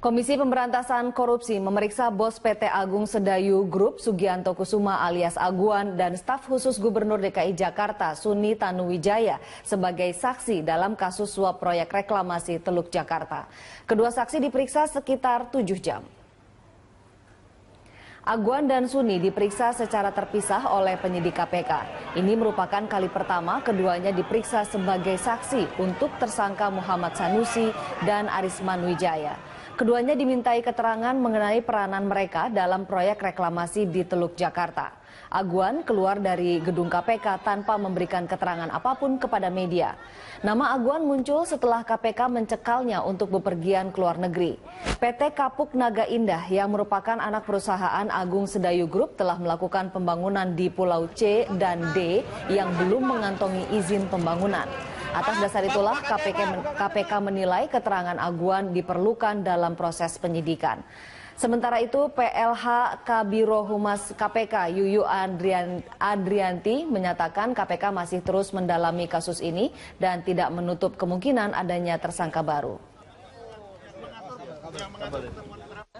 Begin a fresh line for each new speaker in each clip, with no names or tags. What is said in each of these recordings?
Komisi Pemberantasan Korupsi memeriksa bos PT Agung Sedayu Group Sugianto Kusuma alias Aguan dan staf khusus Gubernur DKI Jakarta Suni Tanuwijaya sebagai saksi dalam kasus suap proyek reklamasi Teluk Jakarta. Kedua saksi diperiksa sekitar 7 jam. Aguan dan Suni diperiksa secara terpisah oleh penyidik KPK. Ini merupakan kali pertama keduanya diperiksa sebagai saksi untuk tersangka Muhammad Sanusi dan Arisman Wijaya. Keduanya dimintai keterangan mengenai peranan mereka dalam proyek reklamasi di Teluk Jakarta. Aguan keluar dari gedung KPK tanpa memberikan keterangan apapun kepada media. Nama Aguan muncul setelah KPK mencekalnya untuk bepergian ke luar negeri. PT Kapuk Naga Indah yang merupakan anak perusahaan Agung Sedayu Group telah melakukan pembangunan di Pulau C dan D yang belum mengantongi izin pembangunan. Atas dasar itulah KPK menilai keterangan Aguan diperlukan dalam proses penyidikan. Sementara itu PLH Kabiro Humas KPK Yuyu Adrianti menyatakan KPK masih terus mendalami kasus ini dan tidak menutup kemungkinan adanya tersangka baru.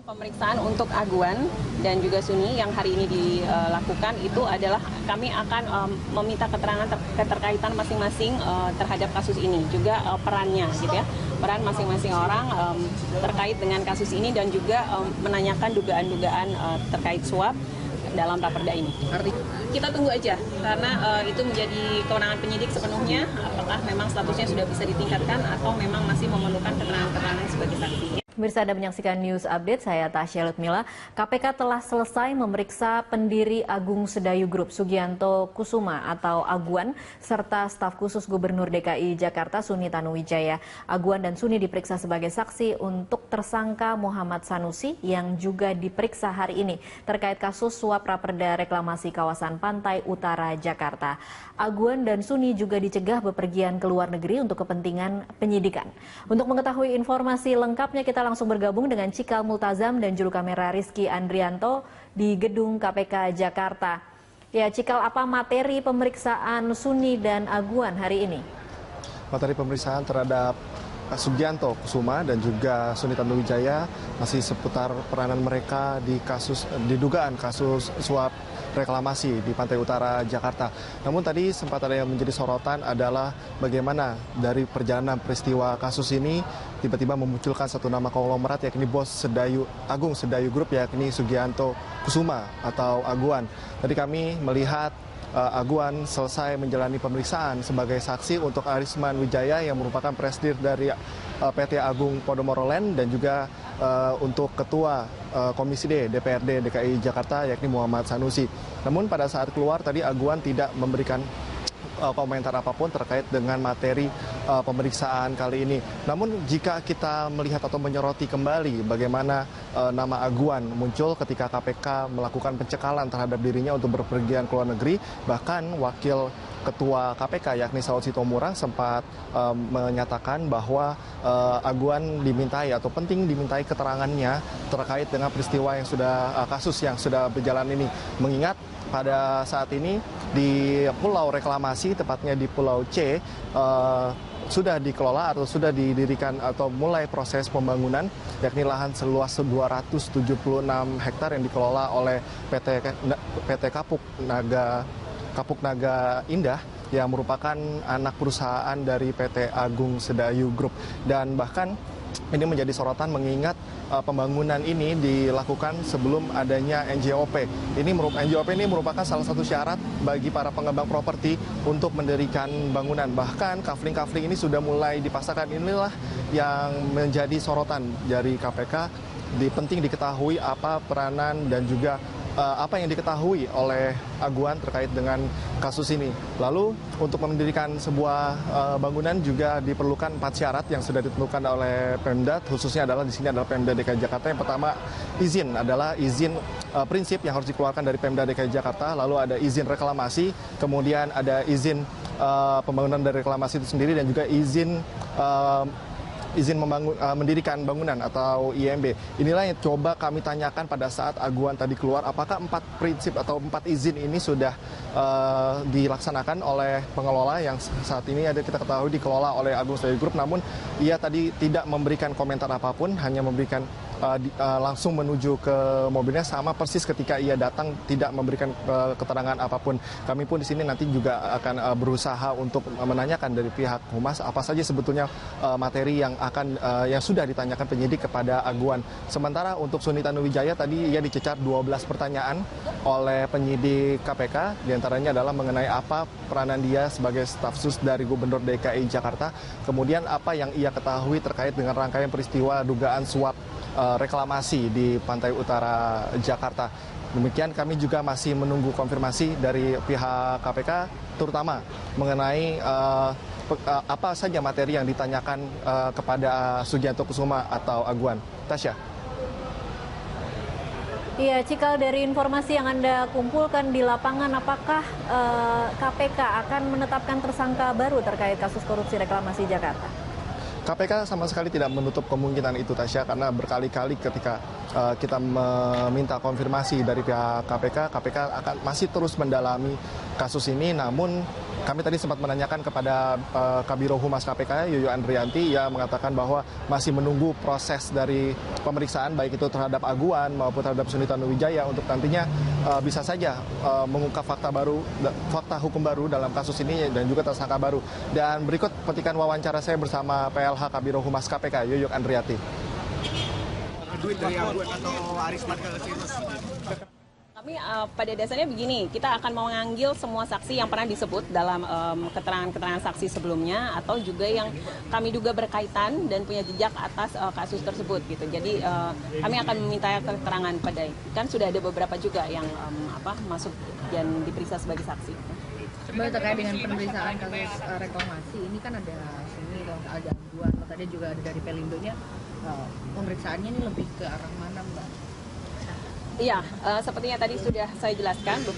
Pemeriksaan untuk Aguan dan juga Suni yang hari ini dilakukan itu adalah kami akan meminta keterangan keterkaitan masing-masing terhadap kasus ini, juga perannya gitu ya, peran masing-masing orang terkait dengan kasus ini dan juga menanyakan dugaan-dugaan terkait suap dalam raperda ini. Kita tunggu aja karena itu menjadi kewenangan penyidik sepenuhnya apakah memang statusnya sudah bisa ditingkatkan atau memang masih memerlukan keterangan-keterangan sebagai saksi.
Pemirsa, Anda menyaksikan News Update, saya Tasya Lutmila. KPK telah selesai memeriksa pendiri Agung Sedayu Group Sugianto Kusuma atau Aguan serta staf khusus Gubernur DKI Jakarta Suni Tanuwijaya. Aguan dan Suni diperiksa sebagai saksi untuk tersangka Muhammad Sanusi yang juga diperiksa hari ini terkait kasus suap raperda reklamasi kawasan Pantai Utara Jakarta. Aguan dan Suni juga dicegah bepergian ke luar negeri untuk kepentingan penyidikan. Untuk mengetahui informasi lengkapnya kita langsung bergabung dengan Cikal Multazam dan juru kamera Rizky Andrianto di gedung KPK Jakarta. Ya, Cikal, apa materi pemeriksaan Suni dan Aguan hari ini?
Materi pemeriksaan terhadap Sugianto Kusuma dan juga Suni Tanuwijaya masih seputar peranan mereka di dugaan kasus suap reklamasi di Pantai Utara Jakarta. Namun tadi sempat ada yang menjadi sorotan adalah bagaimana dari perjalanan peristiwa kasus ini tiba-tiba memunculkan satu nama konglomerat yakni bos Agung Sedayu Group yakni Sugianto Kusuma atau Aguan. Tadi kami melihat Aguan selesai menjalani pemeriksaan sebagai saksi untuk Arisman Wijaya yang merupakan presidir dari PT Agung Podomoro Land dan juga untuk Ketua Komisi D DPRD DKI Jakarta yakni Muhammad Sanusi. Namun pada saat keluar tadi Aguan tidak memberikan komentar apapun terkait dengan materi pemeriksaan kali ini. Namun jika kita melihat atau menyoroti kembali bagaimana nama Aguan muncul ketika KPK melakukan pencekalan terhadap dirinya untuk berpergian ke luar negeri, bahkan wakil Ketua KPK yakni Saud Sitomorang sempat menyatakan bahwa Aguan dimintai atau penting dimintai keterangannya terkait dengan peristiwa yang kasus yang sudah berjalan ini. Mengingat pada saat ini di Pulau Reklamasi, tepatnya di Pulau C, sudah dikelola atau sudah didirikan atau mulai proses pembangunan, yakni lahan seluas 276 hektar yang dikelola oleh PT Kapuk Naga Indah yang merupakan anak perusahaan dari PT Agung Sedayu Group. Dan bahkan ini menjadi sorotan mengingat pembangunan ini dilakukan sebelum adanya NJOP. NJOP ini merupakan salah satu syarat bagi para pengembang properti untuk mendirikan bangunan. Bahkan kafling-kafling ini sudah mulai dipasarkan. Inilah yang menjadi sorotan dari KPK. Penting diketahui apa peranan dan juga apa yang diketahui oleh Aguan terkait dengan kasus ini. Lalu untuk mendirikan sebuah bangunan juga diperlukan 4 syarat yang sudah ditentukan oleh Pemda, khususnya adalah di sini adalah Pemda DKI Jakarta. Yang pertama izin adalah izin prinsip yang harus dikeluarkan dari Pemda DKI Jakarta, lalu ada izin reklamasi, kemudian ada izin pembangunan dari reklamasi itu sendiri dan juga izin mendirikan bangunan atau IMB. Inilah yang coba kami tanyakan pada saat Aguan tadi keluar, apakah 4 prinsip atau 4 izin ini sudah dilaksanakan oleh pengelola yang saat ini kita ketahui dikelola oleh Agung Sedayu Group, namun ia tadi tidak memberikan komentar apapun, hanya memberikan langsung menuju ke mobilnya, sama persis ketika ia datang tidak memberikan keterangan apapun. Kami pun di sini nanti juga akan berusaha untuk menanyakan dari pihak Humas apa saja sebetulnya materi yang sudah ditanyakan penyidik kepada Aguan. Sementara untuk Suni Tanuwijaya tadi ia dicecar 12 pertanyaan oleh penyidik KPK, diantaranya adalah mengenai apa peranan dia sebagai staf sus dari Gubernur DKI Jakarta, kemudian apa yang ia ketahui terkait dengan rangkaian peristiwa dugaan suap reklamasi di pantai utara Jakarta. Demikian kami juga masih menunggu konfirmasi dari pihak KPK, terutama mengenai apa saja materi yang ditanyakan kepada Sugianto Kusuma atau Aguan. Tasya.
Iya, Cikal, dari informasi yang Anda kumpulkan di lapangan, apakah KPK akan menetapkan tersangka baru terkait kasus korupsi reklamasi Jakarta?
KPK sama sekali tidak menutup kemungkinan itu, Tasya, karena berkali-kali ketika kita meminta konfirmasi dari pihak KPK akan masih terus mendalami kasus ini. Namun kami tadi sempat menanyakan kepada Kabiro Humas KPK, Yuyu Andrianti, ia mengatakan bahwa masih menunggu proses dari pemeriksaan baik itu terhadap Aguan maupun terhadap Suni Tanuwijaya untuk nantinya bisa saja mengungkap fakta hukum baru dalam kasus ini dan juga tersangka baru. Dan berikut petikan wawancara saya bersama PLH Kabiro Humas KPK, Yuyu Andrianti.
Duit dari Aguan atau Arisman ke Sirus.
Kami pada dasarnya begini, kita akan memanggil semua saksi yang pernah disebut dalam keterangan-keterangan saksi sebelumnya atau juga yang kami duga berkaitan dan punya jejak atas kasus tersebut gitu. Jadi kami akan meminta keterangan pada, kan sudah ada beberapa juga yang masuk dan diperiksa sebagai saksi.
Terkait dengan pemeriksaan kasus reklamasi, ini kan ada Suni, ada Aguan, tadi juga ada dari Pelindonya, pemeriksaannya ini lebih ke arah mana, Mbak?
Iya, sepertinya tadi sudah saya jelaskan ke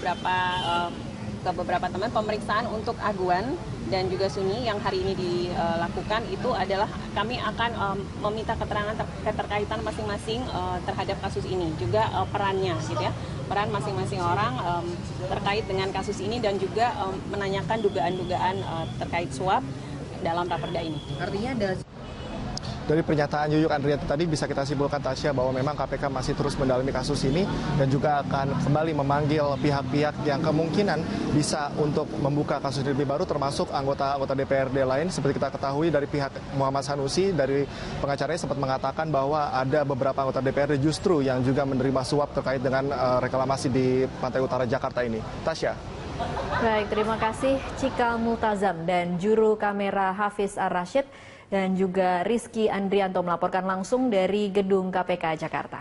beberapa teman, pemeriksaan untuk Aguan dan juga Suni yang hari ini dilakukan itu adalah kami akan meminta keterangan keterkaitan masing-masing terhadap kasus ini, juga perannya gitu ya, peran masing-masing orang terkait dengan kasus ini dan juga menanyakan dugaan-dugaan terkait suap dalam raperda ini.
Artinya ada.
Dari pernyataan Yuyu Andrianti tadi bisa kita simpulkan, Tasya, bahwa memang KPK masih terus mendalami kasus ini dan juga akan kembali memanggil pihak-pihak yang kemungkinan bisa untuk membuka kasus lebih baru, termasuk anggota DPRD lain. Seperti kita ketahui dari pihak Muhammad Sanusi, dari pengacaranya sempat mengatakan bahwa ada beberapa anggota DPRD justru yang juga menerima suap terkait dengan reklamasi di pantai utara Jakarta ini. Tasya.
Baik, terima kasih Cikal Multazam dan juru kamera Hafiz Ar-Rasyid dan juga Rizky Andrianto melaporkan langsung dari Gedung KPK Jakarta.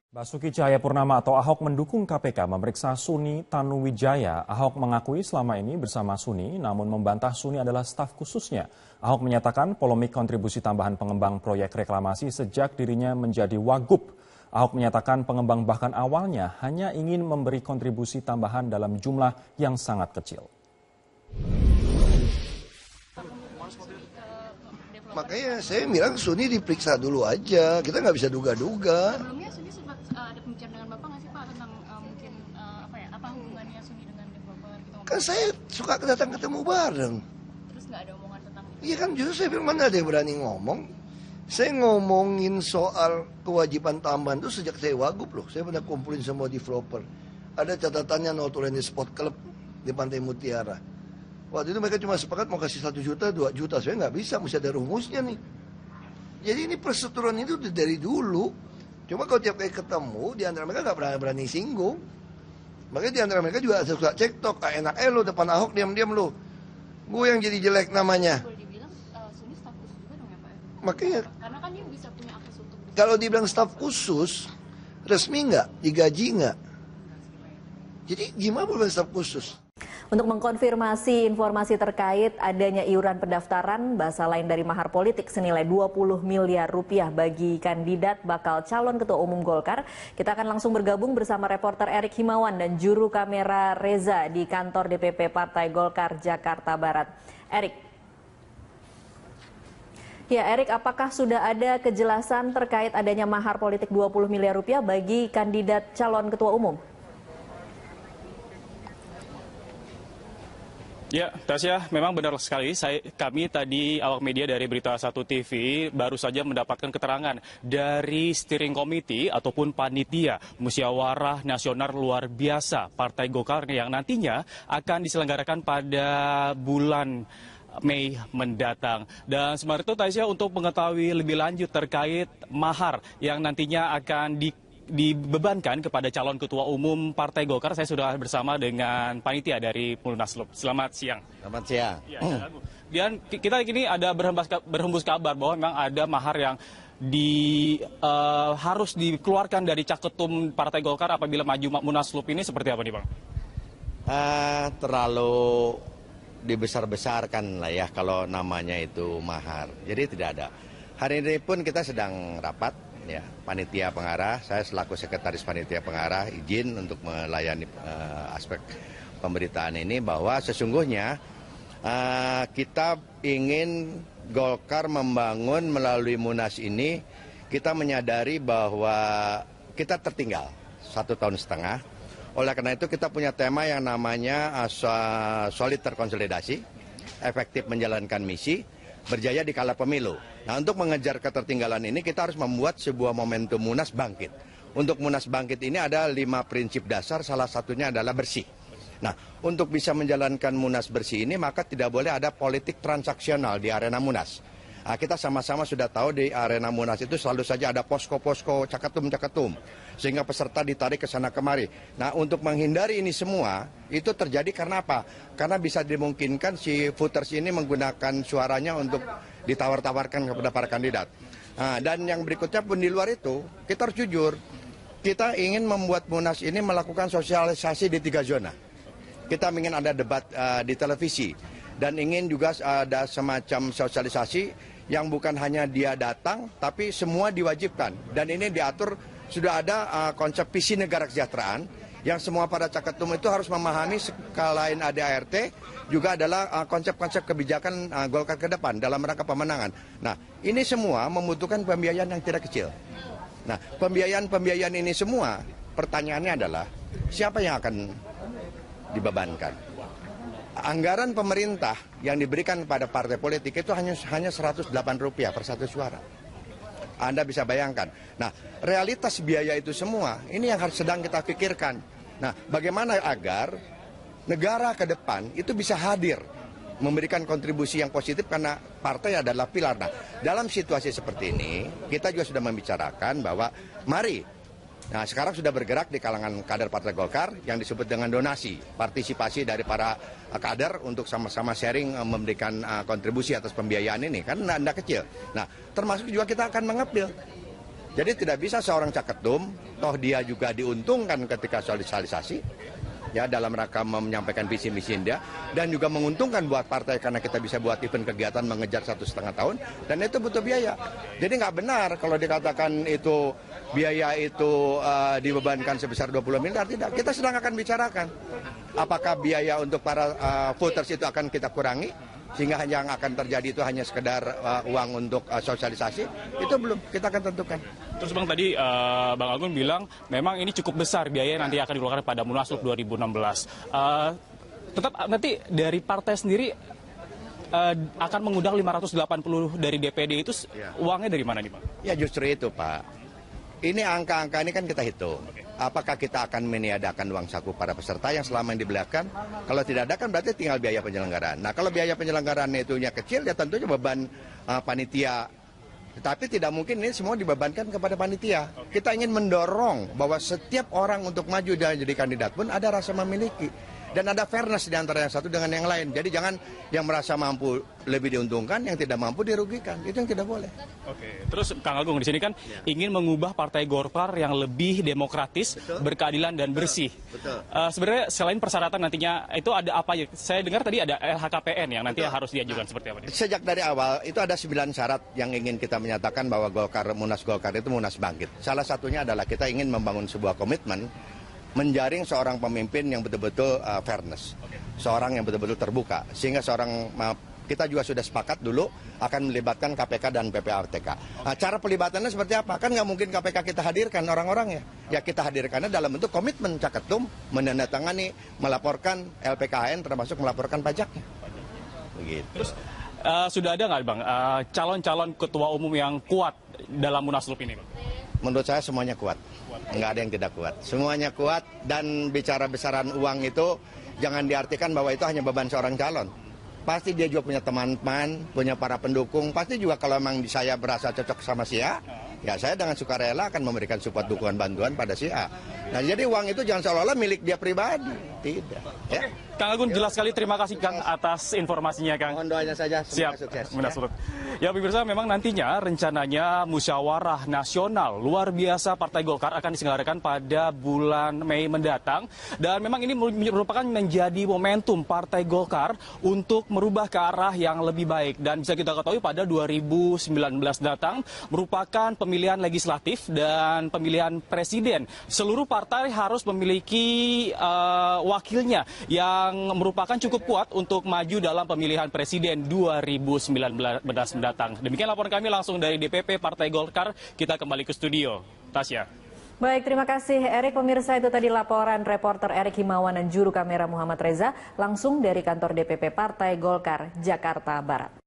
Basuki Cahayapurnama atau Ahok mendukung KPK memeriksa Suni Tanuwijaya. Ahok mengakui selama ini bersama Suni, namun membantah Suni adalah staf khususnya. Ahok menyatakan polemik kontribusi tambahan pengembang proyek reklamasi sejak dirinya menjadi wagub. Ahok menyatakan pengembang bahkan awalnya hanya ingin memberi kontribusi tambahan dalam jumlah yang sangat kecil.
Makanya saya bilang Suni diperiksa dulu aja, kita nggak bisa duga-duga.
Sebelumnya Suni sempat ada pembicaraan dengan Bapak nggak sih Pak tentang mungkin apa hubungannya Suni dengan Bapak gitu?
Kan saya suka datang ketemu bareng.
Terus nggak ada omongan tentang itu?
Iya kan justru saya bilang mana ada yang berani ngomong. Saya ngomongin soal kewajiban tambahan itu sejak saya wagub loh. Saya pernah kumpulin semua developer. Ada catatannya no to land spot club di Pantai Mutiara. Waktu itu mereka cuma sepakat mau kasih 1 juta, 2 juta. Saya nggak bisa, mesti ada rumusnya nih. Jadi ini perseteruan itu dari dulu. Cuma kalau tiap kali ketemu, di antara mereka nggak berani singgung. Makanya di antara mereka juga suka cektok. Enak lo depan Ahok, diam-diam lo. Gue yang jadi jelek namanya.
Boleh dibilang Suni staf khusus juga dong ya Pak?
Makanya.
Karena kan dia bisa punya akses untuk.
Kalau dibilang staf khusus, resmi nggak? Digaji nggak? Jadi gimana boleh staf khusus?
Untuk mengkonfirmasi informasi terkait adanya iuran pendaftaran, bahasa lain dari mahar politik senilai 20 miliar rupiah bagi kandidat bakal calon ketua umum Golkar, kita akan langsung bergabung bersama reporter Erik Himawan dan juru kamera Reza di kantor DPP Partai Golkar Jakarta Barat. Erik. Ya, Erik, apakah sudah ada kejelasan terkait adanya mahar politik 20 miliar rupiah bagi kandidat calon ketua umum?
Ya, Tasya, memang benar sekali. Kami tadi awak media dari Berita 1 TV baru saja mendapatkan keterangan dari steering committee ataupun panitia musyawarah nasional luar biasa Partai Golkar yang nantinya akan diselenggarakan pada bulan Mei mendatang. Dan sementara itu, Tasya, untuk mengetahui lebih lanjut terkait mahar yang nantinya akan dibebankan kepada calon ketua umum Partai Golkar, saya sudah bersama dengan panitia dari Munaslup. Selamat siang.
Selamat siang.
Ya, dan kita ini ada berhembus kabar bahwa memang ada mahar yang harus dikeluarkan dari caketum Partai Golkar apabila maju Munaslup ini. Seperti apa nih, Bang?
Terlalu dibesar-besarkan lah ya kalau namanya itu mahar. Jadi tidak ada. Hari ini pun kita sedang rapat. Ya, panitia pengarah, saya selaku sekretaris panitia pengarah izin untuk melayani aspek pemberitaan ini bahwa sesungguhnya kita ingin Golkar membangun melalui Munas ini, kita menyadari bahwa kita tertinggal 1,5 tahun. Oleh karena itu kita punya tema yang namanya solid terkonsolidasi, efektif menjalankan misi, berjaya di kala pemilu. Nah, untuk mengejar ketertinggalan ini kita harus membuat sebuah momentum Munas bangkit. Untuk Munas bangkit ini ada 5 prinsip dasar, salah satunya adalah bersih. Nah, untuk bisa menjalankan Munas bersih ini maka tidak boleh ada politik transaksional di arena Munas. Nah, kita sama-sama sudah tahu di arena Munas itu selalu saja ada posko-posko, caketum-caketum, sehingga peserta ditarik ke sana kemari. Nah, untuk menghindari ini semua, itu terjadi karena apa? Karena bisa dimungkinkan si voters ini menggunakan suaranya untuk ditawar-tawarkan kepada para kandidat. Nah, dan yang berikutnya pun di luar itu, kita harus jujur, kita ingin membuat Munas ini melakukan sosialisasi di 3 zona. Kita ingin ada debat di televisi, dan ingin juga ada semacam sosialisasi yang bukan hanya dia datang, tapi semua diwajibkan. Dan ini diatur, sudah ada konsep visi negara kesejahteraan, yang semua pada caketum itu harus memahami selain ADART, juga adalah konsep-konsep kebijakan Golkar ke depan dalam rangka pemenangan. Nah, ini semua membutuhkan pembiayaan yang tidak kecil. Nah, pembiayaan ini semua, pertanyaannya adalah, siapa yang akan dibebankan? Anggaran pemerintah yang diberikan pada partai politik itu hanya Rp108 per satu suara. Anda bisa bayangkan. Nah, realitas biaya itu semua, ini yang sedang kita pikirkan. Nah, bagaimana agar negara ke depan itu bisa hadir, memberikan kontribusi yang positif karena partai adalah pilar. Nah, dalam situasi seperti ini, kita juga sudah membicarakan bahwa mari, nah sekarang sudah bergerak di kalangan kader Partai Golkar yang disebut dengan donasi, partisipasi dari para kader untuk sama-sama sharing memberikan kontribusi atas pembiayaan ini, kan tidak kecil. Nah, termasuk juga kita akan mengepil. Jadi tidak bisa seorang caketum, toh dia juga diuntungkan ketika sosialisasi, ya dalam rangka menyampaikan visi misi dia, dan juga menguntungkan buat partai karena kita bisa buat event kegiatan mengejar 1,5 tahun, dan itu butuh biaya. Jadi nggak benar kalau dikatakan itu biaya itu dibebankan sebesar 20 miliar, tidak. Kita sedang akan bicarakan apakah biaya untuk para voters itu akan kita kurangi, sehingga yang akan terjadi itu hanya sekedar uang untuk sosialisasi, itu belum, kita akan tentukan.
Terus Bang, tadi Bang Agun bilang memang ini cukup besar biaya nanti akan dikeluarkan pada Munaslup 2016. Tetap nanti dari partai sendiri akan mengundang 580 dari DPD itu, uangnya dari mana nih Bang?
Ya justru itu Pak. Ini angka-angka ini kan kita hitung. Apakah kita akan meniadakan uang saku para peserta yang selama ini dibelakang? Kalau tidak ada kan berarti tinggal biaya penyelenggaraan. Nah kalau biaya penyelenggaraan itunya kecil ya tentunya beban panitia. Tetapi tidak mungkin ini semua dibebankan kepada panitia. Kita ingin mendorong bahwa setiap orang untuk maju dan jadi kandidat pun ada rasa memiliki. Dan ada fairness di antara yang satu dengan yang lain. Jadi jangan yang merasa mampu lebih diuntungkan, yang tidak mampu dirugikan. Itu yang tidak boleh.
Oke, terus Kang Agung di sini kan ingin mengubah Partai Golkar yang lebih demokratis, berkeadilan dan bersih. Sebenarnya selain persyaratan nantinya itu ada apa ya? Saya dengar tadi ada LHKPN yang nanti harus diajukan, seperti apa?
Sejak dari awal itu ada 9 syarat yang ingin kita menyatakan bahwa Munas Golkar itu Munas bangkit. Salah satunya adalah kita ingin membangun sebuah komitmen menjaring seorang pemimpin yang betul-betul fairness, seorang yang betul-betul terbuka, sehingga seorang Kita juga sudah sepakat dulu akan melibatkan KPK dan PPATK. Nah, cara pelibatannya seperti apa? Kan nggak mungkin KPK kita hadirkan orang-orangnya. Ya kita hadirkannya dalam bentuk komitmen Caketum, menandatangani, melaporkan LPKN termasuk melaporkan pajaknya. Begitu.
Terus sudah ada nggak Bang calon-calon ketua umum yang kuat dalam Munaslup ini Bang?
Menurut saya semuanya kuat. Nggak ada yang tidak kuat. Semuanya kuat dan bicara besaran uang itu jangan diartikan bahwa itu hanya beban seorang calon. Pasti dia juga punya teman-teman, punya para pendukung. Pasti juga kalau memang saya berasa cocok sama si A, ya saya dengan sukarela akan memberikan support dukungan bantuan pada si A. Nah jadi uang itu jangan seolah-olah milik dia pribadi. Tidak. Ya.
Kang Agun, jelas sekali. Terima kasih Kang atas informasinya Kang.
Mohon doanya saja.
Siap.
Sukses.
Munaslup. Ya pemirsa, memang nantinya rencananya musyawarah nasional luar biasa Partai Golkar akan diselenggarakan pada bulan Mei mendatang. Dan memang ini merupakan menjadi momentum Partai Golkar untuk merubah ke arah yang lebih baik. Dan bisa kita ketahui pada 2019 datang merupakan pemilihan legislatif dan pemilihan presiden. Seluruh partai harus memiliki wakilnya yang merupakan cukup kuat untuk maju dalam pemilihan presiden 2019 mendatang. Demikian laporan kami langsung dari DPP Partai Golkar. Kita kembali ke studio. Tasya.
Baik, terima kasih Erik. Pemirsa, itu tadi laporan reporter Erik Himawan dan juru kamera Muhammad Reza langsung dari kantor DPP Partai Golkar, Jakarta Barat.